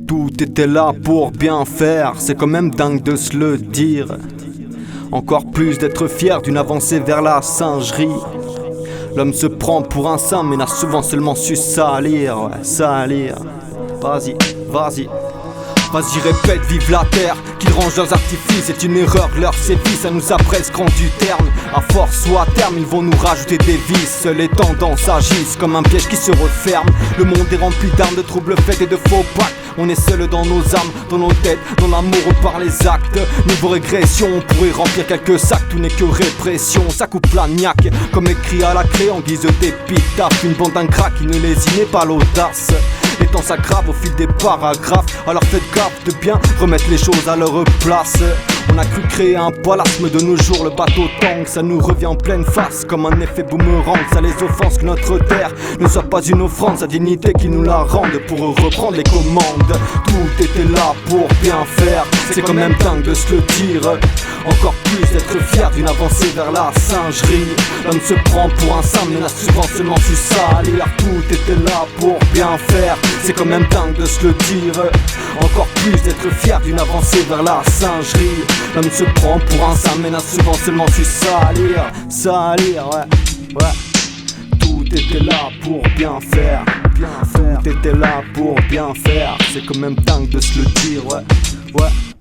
Tout était là pour bien faire, c'est quand même dingue de se le dire. Encore plus d'être fier d'une avancée vers la singerie. L'homme se prend pour un saint mais n'a souvent seulement su salir, ouais, salir. Vas-y, vas-y. Vas-y répète, vive la terre, qu'ils rangent leurs artifices, c'est une erreur, leur sévice, ça nous a presque rendu terne. À force ou à terme, ils vont nous rajouter des vices, les tendances agissent comme un piège qui se referme. Le monde est rempli d'armes, de troubles faits et de faux pactes. On est seul dans nos âmes, dans nos têtes, dans l'amour par les actes. Niveau régression, on pourrait remplir quelques sacs, tout n'est que répression. Ça coupe la niaque, comme écrit à la clé en guise d'épitaphe. Une bande d'ingrats qui ne lésinait pas l'audace. Les temps s'aggravent au fil des paragraphes, alors faites gaffe de bien remettre les choses à leur place. On a cru créer un palace, mais de nos jours le bateau tangue. Ça nous revient en pleine face comme un effet boomerang. Ça les offense que notre terre ne soit pas une offrande, sa dignité qui nous la rende pour reprendre les commandes. Tout était là pour bien faire, c'est quand même dingue de se le dire. Encore plus d'être fier d'une avancée vers la singerie. L'homme se prend pour un saint mais n'a souvent seulement su salir. Tout était là pour bien faire, c'est quand même dingue de se le dire. Encore plus d'être fier d'une avancée vers la singerie. L'homme se prend pour un saint mais n'a souvent seulement su salir. Salir, ouais, ouais. Tout était là pour bien faire, bien faire. Tout était là pour bien faire, c'est quand même dingue de se le dire, ouais, ouais.